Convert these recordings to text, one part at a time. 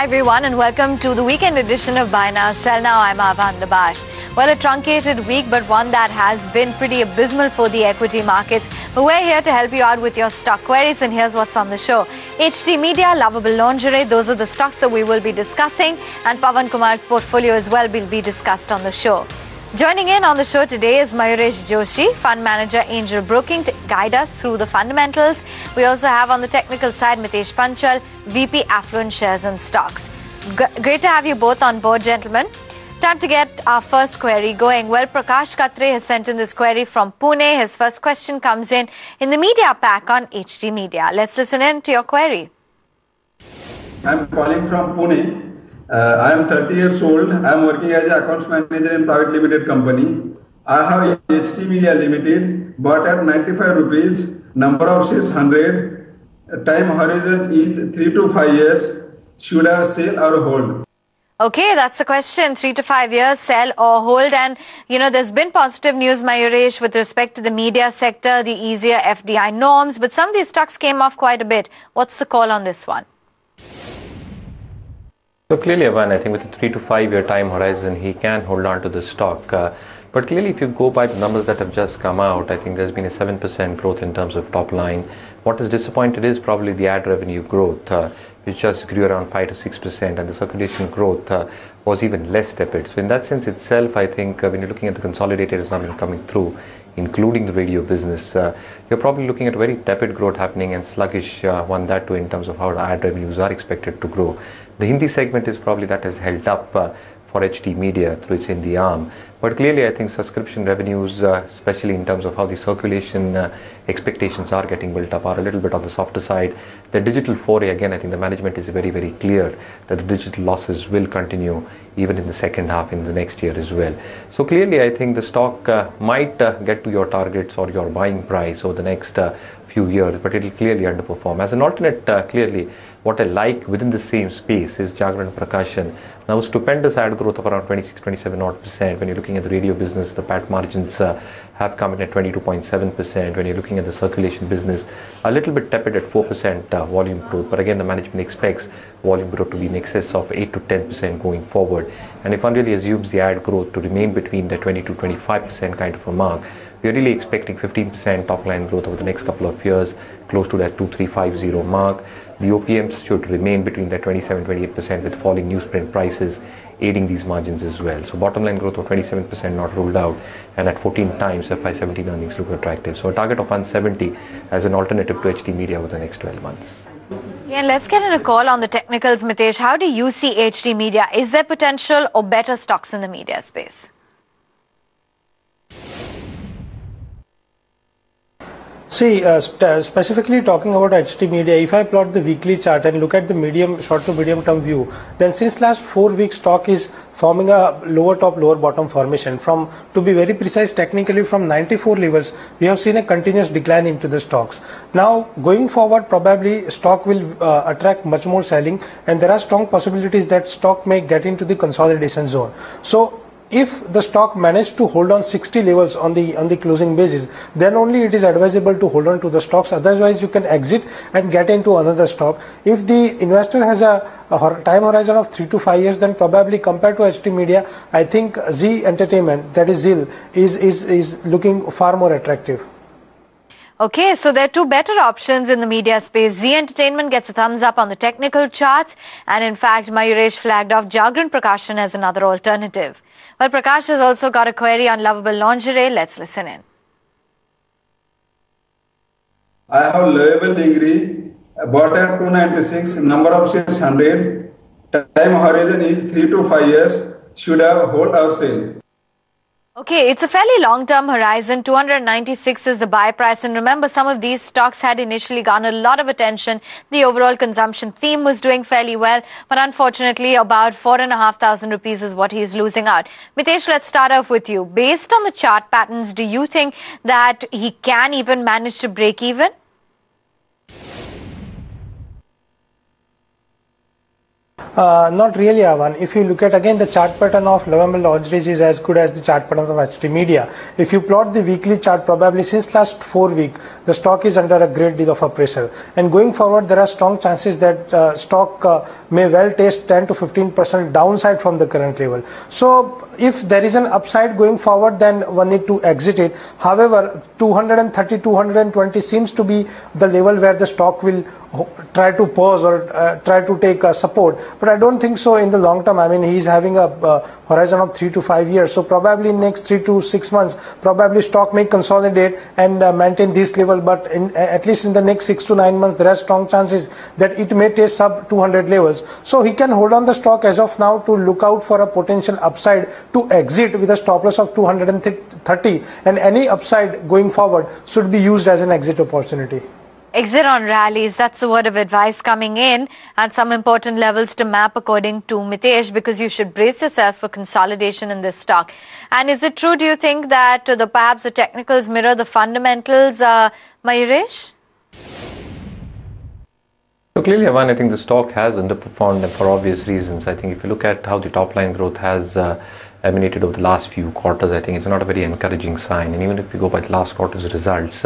Hi everyone and welcome to the weekend edition of Buy Now Sell Now. I'm Avan Dabash. Well, a truncated week but one that has been pretty abysmal for the equity markets. But we're here to help you out with your stock queries and here's what's on the show. HT Media, Lovable Lingerie, those are the stocks that we will be discussing, and Pawan Kumar's portfolio as well will be discussed on the show. Joining in on the show today is Mayuresh Joshi, Fund Manager, Angel Broking, to guide us through the fundamentals. We also have on the technical side Mitesh Panchal, VP Affluent Shares and Stocks. Great to have you both on board, gentlemen. Time to get our first query going. Well, Prakash Katre has sent in this query from Pune. His first question comes in the media pack on HT Media. Let's listen in to your query. I'm calling from Pune. I am 30 years old. I am working as an accounts manager in private limited company. I have HT Media Limited, bought at 95 rupees, number of shares 100, time horizon is 3 to 5 years, should I sell or hold? Okay, that's the question. 3 to 5 years, sell or hold. And, there's been positive news, Mayuresh, with respect to the media sector, the easier FDI norms, but some of these stocks came off quite a bit. What's the call on this one? So clearly, Avan, I think with a 3 to 5 year time horizon, he can hold on to the stock. But clearly, if you go by the numbers that have just come out, I think there's been a 7% growth in terms of top line. What is disappointed is probably the ad revenue growth, which just grew around 5 to 6%, and the circulation growth was even less tepid. So in that sense itself, I think when you're looking at the consolidated numbers coming through, including the radio business, you're probably looking at very tepid growth happening and sluggish one that too in terms of how the ad revenues are expected to grow. The Hindi segment is probably that has held up for HT Media through its Hindi arm. But clearly, I think subscription revenues, especially in terms of how the circulation expectations are getting built up, are a little bit on the softer side. The digital foray, again, I think the management is very, very clear that the digital losses will continue even in the second half in the next year as well. So clearly, I think the stock might get to your targets or your buying price over the next few years, but it will clearly underperform. As an alternate, clearly, what I like within the same space is Jagran Prakashan. Now, stupendous ad growth of around 26-27% When you're looking at the radio business, the PAT margins have come in at 22.7%. When you're looking at the circulation business, a little bit tepid at 4% volume growth. But again, the management expects volume growth to be in excess of 8 to 10% going forward. And if one really assumes the ad growth to remain between the 20 to 25% kind of a mark, we are really expecting 15% top line growth over the next couple of years, close to that 2350 mark. The OPMs should remain between that 27-28% with falling newsprint prices aiding these margins as well. So bottom line growth of 27% not ruled out, and at 14 times FY17 earnings look attractive. So a target of 170 as an alternative to HT Media over the next 12 months. Yeah, let's get in a call on the technicals, Mitesh. How do you see HT Media? Is there potential or better stocks in the media space? See, specifically talking about HT Media, if I plot the weekly chart and look at the short to medium term view, then since last 4 weeks stock is forming a lower top, lower bottom formation. To be very precise, technically from 94 levels, we have seen a continuous decline into the stocks. Now, going forward, probably stock will attract much more selling, and there are strong possibilities that stock may get into the consolidation zone. So, if the stock managed to hold on 60 levels on the closing basis, then only it is advisable to hold on to the stocks. Otherwise, you can exit and get into another stock. If the investor has a time horizon of 3 to 5 years, then probably compared to HT Media, I think Zee Entertainment, that is ZIL, is looking far more attractive. Okay, so there are two better options in the media space. Zee Entertainment gets a thumbs up on the technical charts, and in fact, Mayuresh flagged off Jagran Prakashan as another alternative. Well, Prakash has also got a query on Lovable Lingerie. Let's listen in. I have Lovable Lingerie, bought at 296, number of shares 100, time horizon is 3 to 5 years, should have hold or sell. Okay, it's a fairly long-term horizon. 296 is the buy price. And remember, some of these stocks had initially garnered a lot of attention. The overall consumption theme was doing fairly well. But unfortunately, about 4,500 rupees is what he's losing out. Mitesh, let's start off with you. Based on the chart patterns, do you think that he can even manage to break even? Not really, Avan. If you look at again the chart pattern of November launches is as good as the chart pattern of HT Media. If you plot the weekly chart, probably since last 4 weeks, the stock is under a great deal of a pressure. And going forward, there are strong chances that stock may well taste 10 to 15% downside from the current level. So if there is an upside going forward, then one need to exit it. However, 230, 220 seems to be the level where the stock will try to pause or try to take support, but I don't think so in the long term. I mean, he's having a horizon of 3 to 5 years, so probably in next 3 to 6 months, probably stock may consolidate and maintain this level, but at least in the next 6 to 9 months, there are strong chances that it may test sub 200 levels. So he can hold on the stock as of now to look out for a potential upside to exit with a stop loss of 230, and any upside going forward should be used as an exit opportunity. Exit on rallies, that's the word of advice coming in, and some important levels to map according to Mitesh, because you should brace yourself for consolidation in this stock. And is it true, do you think, that perhaps the technicals mirror the fundamentals, Mayuresh? So clearly, Avan, I think the stock has underperformed for obvious reasons. I think if you look at how the top line growth has emanated over the last few quarters, I think it's not a very encouraging sign. And even if you go by the last quarter's results,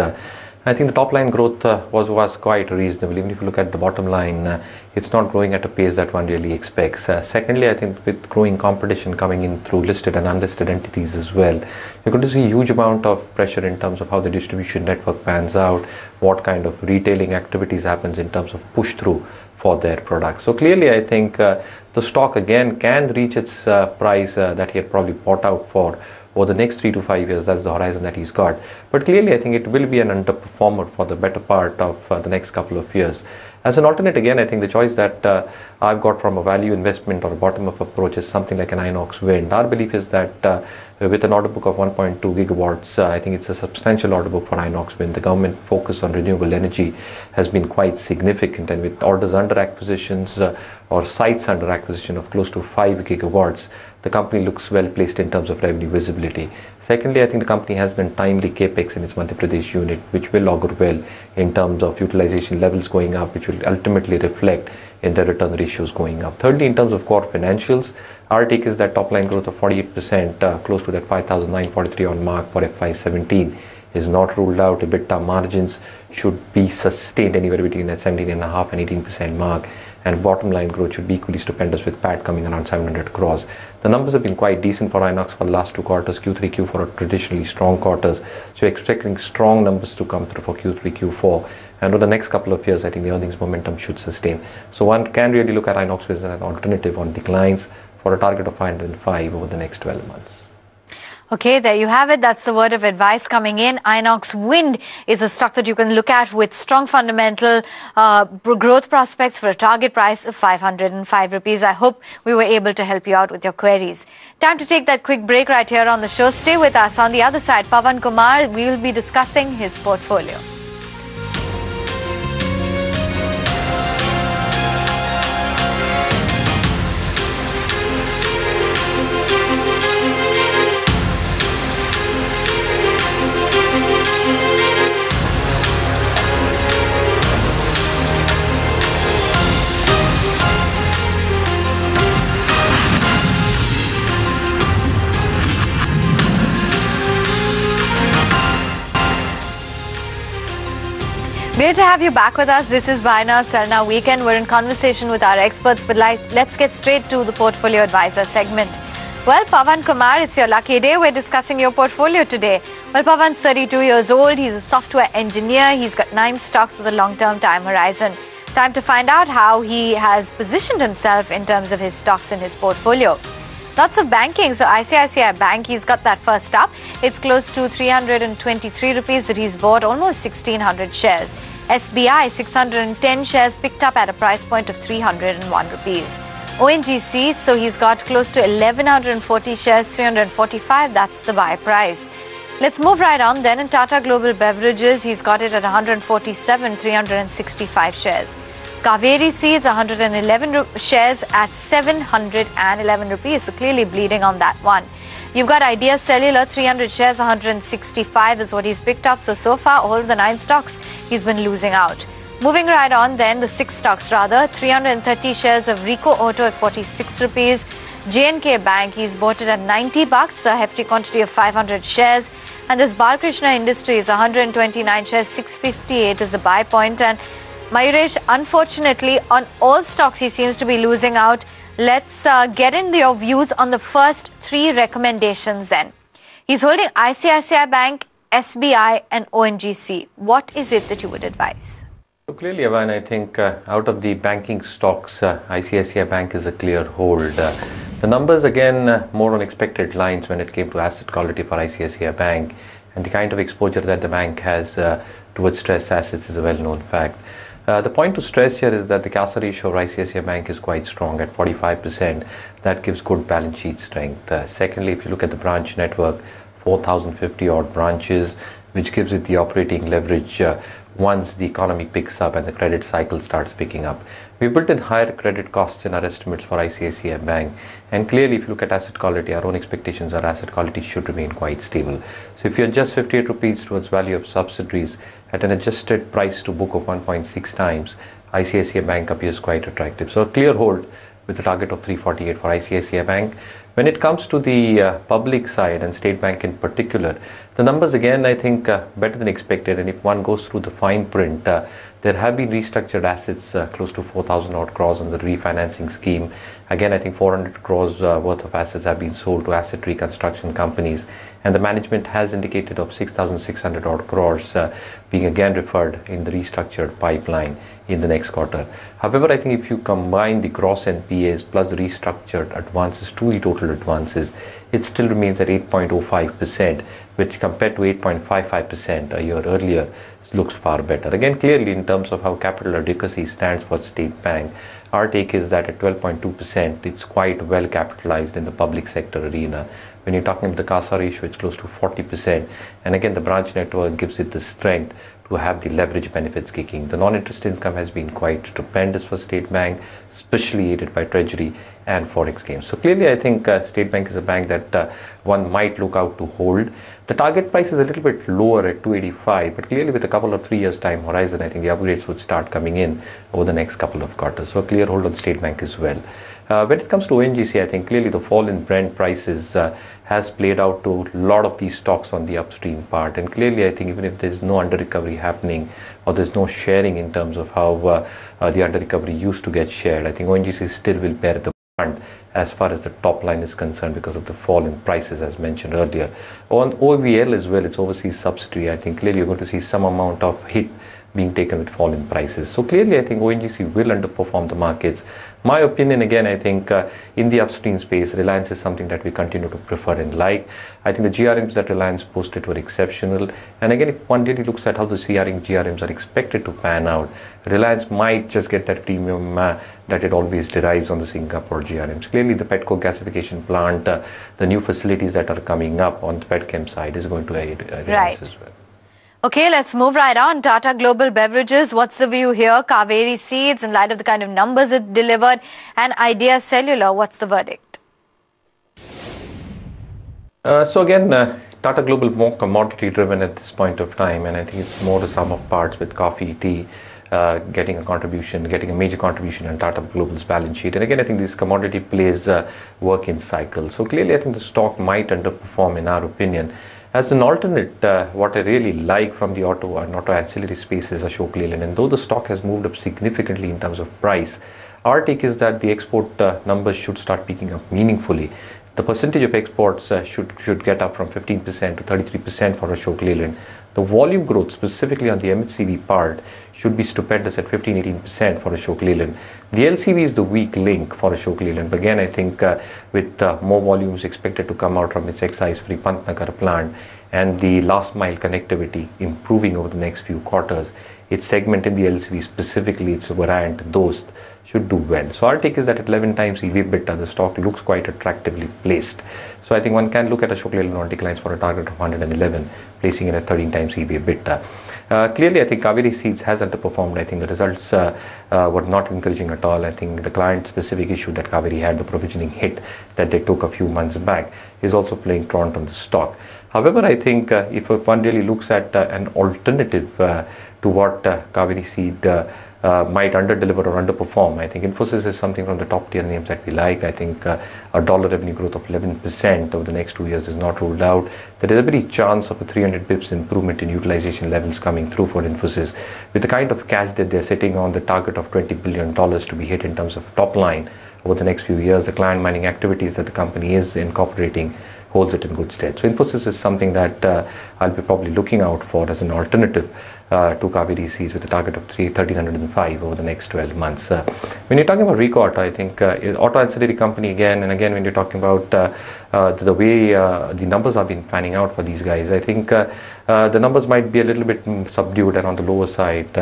I think the top line growth was quite reasonable. Even if you look at the bottom line, it's not growing at a pace that one really expects. Secondly, I think with growing competition coming in through listed and unlisted entities as well, you're going to see a huge amount of pressure in terms of how the distribution network pans out, what kind of retailing activities happens in terms of push through for their products. So clearly, I think the stock again can reach its price that he had probably bought out for over the next 3 to 5 years. That's the horizon that he's got. But clearly, I think it will be an underperformer for the better part of the next couple of years. As an alternate, again, I think the choice that I've got from a value investment or a bottom-up approach is something like an Inox Wind. Our belief is that with an order book of 1.2 gigawatts, I think it's a substantial order book for Inox Wind. The government focus on renewable energy has been quite significant, and with orders under acquisitions or sites under acquisition of close to 5 gigawatts, the company looks well placed in terms of revenue visibility. Secondly, I think the company has been timely capex in its Madhya Pradesh unit, which will augur well in terms of utilization levels going up, which will ultimately reflect in the return ratios going up. Thirdly, in terms of core financials, our take is that top line growth of 48%, close to that 5,943 on mark for FY17 is not ruled out. EBITDA margins should be sustained anywhere between that 17.5% and 18% mark, and bottom line growth should be equally stupendous, with PAT coming around 700 crores. The numbers have been quite decent for Inox for the last 2 quarters. Q3, Q4 are traditionally strong quarters, so we're expecting strong numbers to come through for Q3, Q4, and over the next couple of years, I think the earnings momentum should sustain. So one can really look at Inox as an alternative on declines for a target of 505 over the next 12 months. Okay, there you have it. That's the word of advice coming in. Inox Wind is a stock that you can look at with strong fundamental growth prospects for a target price of 505 rupees. I hope we were able to help you out with your queries. Time to take that quick break right here on the show. Stay with us. On the other side, Pawan Kumar, we will be discussing his portfolio. Great to have you back with us. This is Buy Now, Sell Now Weekend. We're in conversation with our experts, but let's get straight to the Portfolio Advisor segment. Well, Pawan Kumar, it's your lucky day. We're discussing your portfolio today. Well, Pawan's 32 years old. He's a software engineer. He's got 9 stocks with a long-term time horizon. Time to find out how he has positioned himself in terms of his stocks in his portfolio. Lots of banking. So ICICI Bank, he's got that first up. It's close to 323 rupees that he's bought, almost 1,600 shares. SBI, 610 shares picked up at a price point of 301 rupees. ONGC, so he's got close to 1,140 shares, 345. That's the buy price. Let's move right on then. In Tata Global Beverages, he's got it at 147, 365 shares. Kaveri Seeds, 111 shares at 711 rupees. So clearly bleeding on that one. You've got Idea Cellular, 300 shares, 165 is what he's picked up. So far, all of the 9 stocks, he's been losing out. Moving right on then, the 6 stocks rather, 330 shares of Rico Auto at 46 rupees, J&K Bank, he's bought it at 90 bucks, a hefty quantity of 500 shares, and this Balkrishna Industries, 129 shares, 658 is the buy point. And Mayuresh, unfortunately, on all stocks he seems to be losing out. Let's get into your views on the first 3 recommendations then. He's holding ICICI Bank, SBI and ONGC. What is it that you would advise? So clearly, Avan, I think out of the banking stocks, ICICI Bank is a clear hold. The numbers again more on expected lines when it came to asset quality for ICICI Bank, and the kind of exposure that the bank has towards stress assets is a well-known fact. The point to stress here is that the CASA ratio of ICICI Bank is quite strong at 45%. That gives good balance sheet strength. Secondly, if you look at the branch network, 4,050 odd branches, which gives it the operating leverage once the economy picks up and the credit cycle starts picking up. We built in higher credit costs in our estimates for ICICI Bank, and clearly if you look at asset quality, our own expectations are asset quality should remain quite stable. So if you adjust 58 rupees towards value of subsidiaries at an adjusted price to book of 1.6 times, ICICI Bank appears quite attractive. So a clear hold with a target of 348 for ICICI Bank. When it comes to the public side and State Bank in particular, the numbers again I think better than expected, and if one goes through the fine print, there have been restructured assets close to 4,000 odd crores on the refinancing scheme. Again, I think 400 crores worth of assets have been sold to asset reconstruction companies, and the management has indicated of 6,600 odd crores being again referred in the restructured pipeline in the next quarter. However, I think if you combine the gross NPAs plus the restructured advances to the total advances, it still remains at 8.05%, which compared to 8.55% a year earlier looks far better. Again, clearly in terms of how capital adequacy stands for State Bank, our take is that at 12.2%, it's quite well capitalized in the public sector arena. When you're talking about the CASA ratio, it's close to 40%. And again, the branch network gives it the strength to have the leverage benefits kicking. The non-interest income has been quite stupendous for State Bank, especially aided by treasury and forex gains. So clearly I think State Bank is a bank that one might look out to hold. The target price is a little bit lower at 285, but clearly with a couple of 3 years time horizon, I think the upgrades would start coming in over the next couple of quarters. So a clear hold on State Bank as well. When it comes to ONGC, I think clearly the fall in Brent prices has played out to a lot of these stocks on the upstream part, and clearly I think even if there's no under recovery happening or there's no sharing in terms of how the under recovery used to get shared, I think ONGC still will bear the brunt as far as the top line is concerned because of the fall in prices as mentioned earlier. On OVL as well, it's overseas subsidiary, I think clearly you're going to see some amount of hit being taken with fall in prices. So clearly I think ONGC will underperform the markets. My opinion again, I think in the upstream space, Reliance is something that we continue to prefer and like. I think the GRMs that Reliance posted were exceptional. And again, if one really looks at how the GRMs are expected to pan out, Reliance might just get that premium that it always derives on the Singapore GRMs. Clearly the petcoke gasification plant, the new facilities that are coming up on the petchem side is going to aid Reliance as well. Okay, let's move right on. Tata Global Beverages, what's the view here? Kaveri Seeds, in light of the kind of numbers it delivered, and Idea Cellular, what's the verdict? So again, Tata Global more commodity driven at this point of time, and I think it's more the sum of parts with coffee, tea, getting a major contribution on Tata Global's balance sheet. And again, I think this commodity plays work in cycles. So clearly, I think the stock might underperform in our opinion. As an alternate, what I really like from the auto and auto ancillary space is Ashok Leyland, and though the stock has moved up significantly in terms of price, our take is that the export numbers should start picking up meaningfully. The percentage of exports should get up from 15% to 33% for Ashok Leyland. The volume growth, specifically on the MHCV part, should be stupendous at 15-18% for Ashok Leyland. The LCV is the weak link for Ashok Leyland. But again, I think with more volumes expected to come out from its excise-free Pantnagar plant and the last mile connectivity improving over the next few quarters, its segment in the LCV, specifically its variant Dost, should do well. So our take is that at 11 times EV/EBITDA, the stock looks quite attractively placed. So I think one can look at Ashok Leyland on declines for a target of 111, placing it at 13 times EV/EBITDA. Clearly, I think Kaveri Seeds has underperformed. I think the results were not encouraging at all. I think the client-specific issue that Kaveri had, the provisioning hit that they took a few months back, is also playing truant on the stock. However, I think if one really looks at an alternative to what Kaveri Seed might under-deliver or underperform. I think Infosys is something from the top-tier names that we like. I think a dollar revenue growth of 11% over the next 2 years is not ruled out. There is a very chance of a 300 bips improvement in utilization levels coming through for Infosys. With the kind of cash that they're sitting on, the target of $20 billion to be hit in terms of top line over the next few years, the client mining activities that the company is incorporating holds it in good stead. So Infosys is something that I'll be probably looking out for as an alternative to Kaveri Seeds with a target of 1,305 over the next 12 months. When you're talking about Ricoh Auto, I think auto ancillary company again and again, when you're talking about the way the numbers have been panning out for these guys, I think the numbers might be a little bit subdued and on the lower side.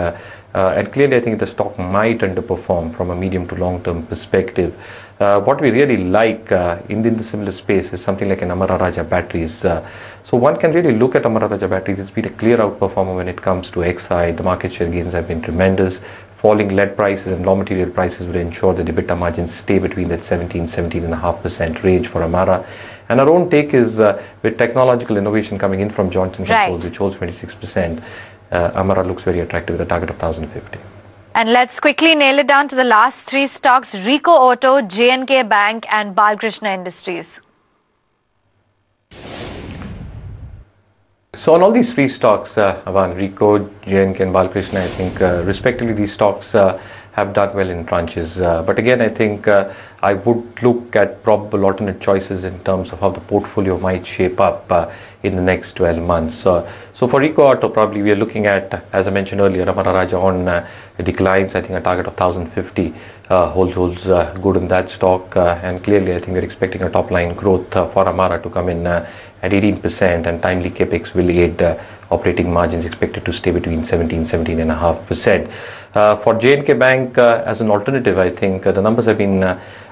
And clearly I think the stock might underperform from a medium to long term perspective. What we really like in the similar space is something like an Amara Raja batteries. So one can really look at Amara Raja batteries. It's been a clear outperformer when it comes to XI. The market share gains have been tremendous. Falling lead prices and raw material prices will ensure that the EBITDA margins stay between that 17.5% range for Amara. And our own take is with technological innovation coming in from Johnson Controls, which holds 26%, Amara looks very attractive with a target of 1,050. And let's quickly nail it down to the last three stocks: Ricoh Auto, J&K Bank and Balkrishna Industries. So on all these three stocks, Avan, Ricoh, J&K and Balkrishna, I think respectively these stocks have done well in tranches. But again, I think I would look at probable alternate choices in terms of how the portfolio might shape up in the next 12 months. So for Ricoh Auto, probably we are looking at, as I mentioned earlier, Amara Raja on declines. I think a target of 1,050 holds good in that stock. And clearly, I think we're expecting a top line growth for Amara to come in at 18%, and timely capex will aid operating margins expected to stay between 17.5%. For J&K Bank as an alternative, I think the numbers have been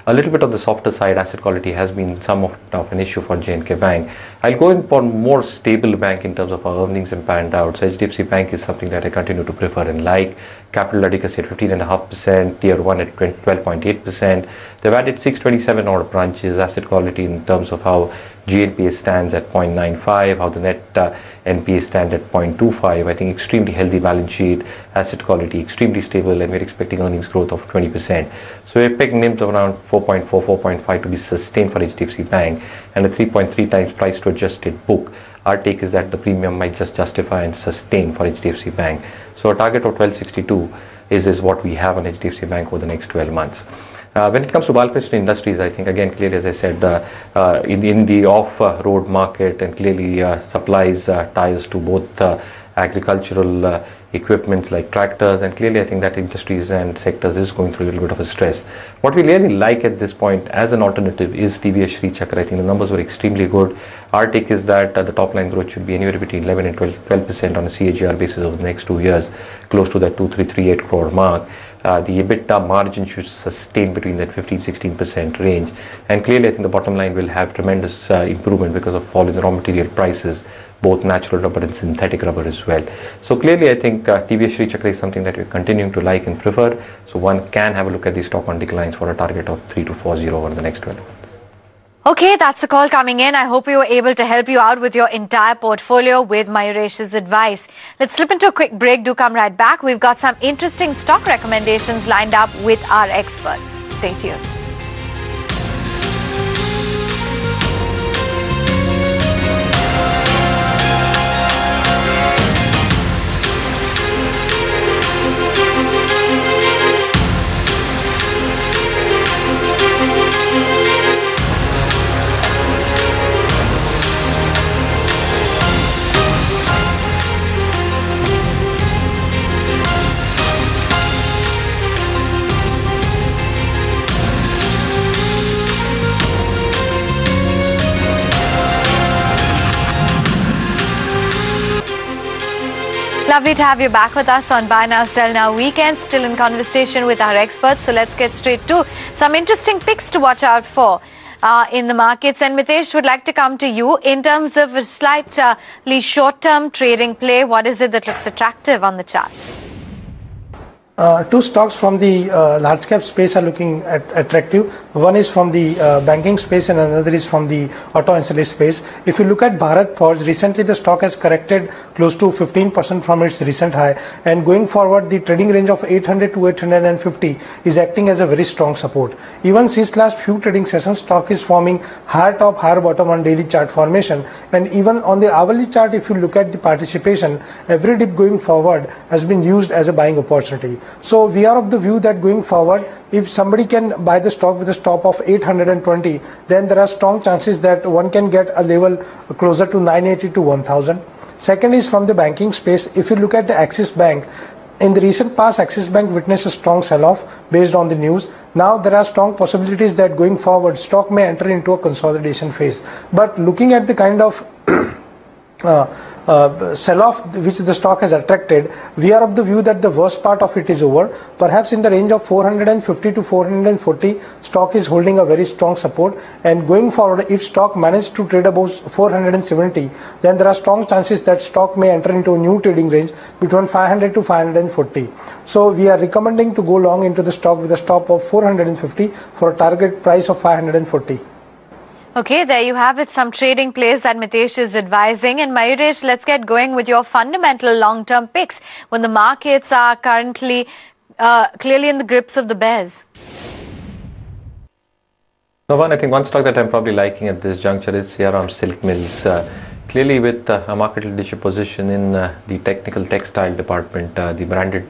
a little bit on the softer side. Asset quality has been somewhat of an issue for J&K Bank. I'll go in for more stable bank in terms of our earnings and panned out. So HDFC Bank is something that I continue to prefer and like. Capital adequacy at 15.5%, Tier 1 at 12.8%. They've added 627 odd branches. Asset quality in terms of how GNPA stands at 0.95, how the net NPA stand at 0.25. I think extremely healthy balance sheet, asset quality extremely stable, and we're expecting earnings growth of 20%. So we're pegging NIMs of around 4.4, 4.5 to be sustained for HDFC Bank, and a 3.3 times price to adjusted book. Our take is that the premium might just justify and sustain for HDFC Bank. So a target of 1262 is what we have on HDFC Bank over the next 12 months. When it comes to Balkrishna Industries, I think again clearly, as I said, in the off-road market, and clearly supplies tires to both agricultural equipments like tractors, and clearly I think that industries and sectors is going through a little bit of a stress. What we really like at this point as an alternative is TVS Sri Chakra. I think the numbers were extremely good. Our take is that the top line growth should be anywhere between 11 and 12% on a CAGR basis over the next 2 years, close to that 2338 crore mark. The EBITDA margin should sustain between that 15-16% range, and clearly I think the bottom line will have tremendous improvement because of fall in the raw material prices, both natural rubber and synthetic rubber as well. So clearly I think TVS Sri Chakra is something that we're continuing to like and prefer. So one can have a look at the stock on declines for a target of 3240 over the next 12 months. Okay, that's the call coming in. I hope we were able to help you out with your entire portfolio with Mayuresh's advice. Let's slip into a quick break. Do come right back. We've got some interesting stock recommendations lined up with our experts. Stay tuned. Lovely to have you back with us on Buy Now, Sell Now weekend. Still in conversation with our experts. So let's get straight to some interesting picks to watch out for in the markets. And Mitesh, would like to come to you in terms of a slightly short-term trading play. What is it that looks attractive on the charts? Two stocks from the large cap space are looking attractive. One is from the banking space and another is from the auto ancillary space. If you look at Bharat Forge, recently the stock has corrected close to 15% from its recent high, and going forward the trading range of 800 to 850 is acting as a very strong support. Even since last few trading sessions, stock is forming higher top, higher bottom on daily chart formation, and even on the hourly chart, if you look at the participation, every dip going forward has been used as a buying opportunity. So we are of the view that going forward, if somebody can buy the stock with a stop of 820, then there are strong chances that one can get a level closer to 980 to 1000. Second is from the banking space. If you look at the Axis Bank, in the recent past, Axis Bank witnessed a strong sell-off based on the news. Now there are strong possibilities that going forward, stock may enter into a consolidation phase. But looking at the kind of sell-off which the stock has attracted, we are of the view that the worst part of it is over. Perhaps in the range of 450 to 440, stock is holding a very strong support, and going forward, if stock manages to trade above 470, then there are strong chances that stock may enter into a new trading range between 500 to 540. So we are recommending to go long into the stock with a stop of 450 for a target price of 540. Okay, there you have it, some trading plays that Mitesh is advising. And Mayuresh, let's get going with your fundamental long-term picks when the markets are currently clearly in the grips of the bears. So I think one stock that I'm probably liking at this juncture is Siaram Silk Mills. Clearly with a market leadership position in the technical textile department, the branded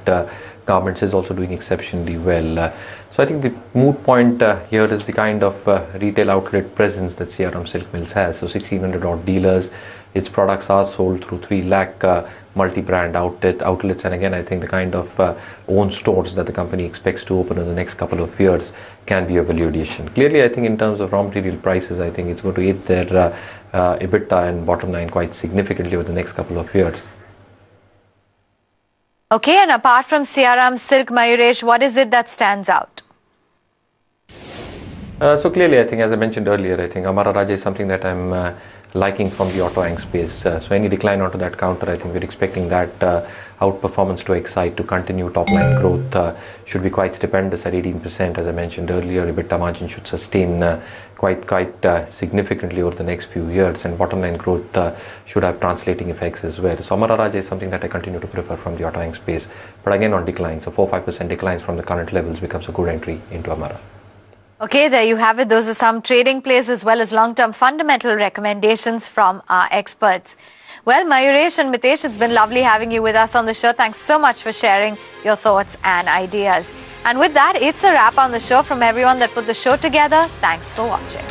garments is also doing exceptionally well. So I think the moot point here is the kind of retail outlet presence that Siaram Silk Mills has. So 1600 odd dealers, its products are sold through 3 lakh multi-brand outlets, and again I think the kind of own stores that the company expects to open in the next couple of years can be a value addition. Clearly I think in terms of raw material prices, I think it's going to aid their EBITDA and bottom line quite significantly over the next couple of years. Okay, and apart from Siaram Silk, Mayuresh, what is it that stands out? So clearly, I think, as I mentioned earlier, I think Amara Raja is something that I'm liking from the auto ang space. So any decline onto that counter, I think we're expecting that outperformance to excite, to continue top line growth. Should be quite stupendous at 18%, as I mentioned earlier. EBITDA margin should sustain quite significantly over the next few years, and bottom line growth should have translating effects as well. So Amara Raja is something that I continue to prefer from the auto ang space, but again on decline. So 4-5% declines from the current levels becomes a good entry into Amara. Okay, there you have it. Those are some trading plays as well as long-term fundamental recommendations from our experts. Well, Mayuresh and Mitesh, it's been lovely having you with us on the show. Thanks so much for sharing your thoughts and ideas. And with that, it's a wrap on the show from everyone that put the show together. Thanks for watching.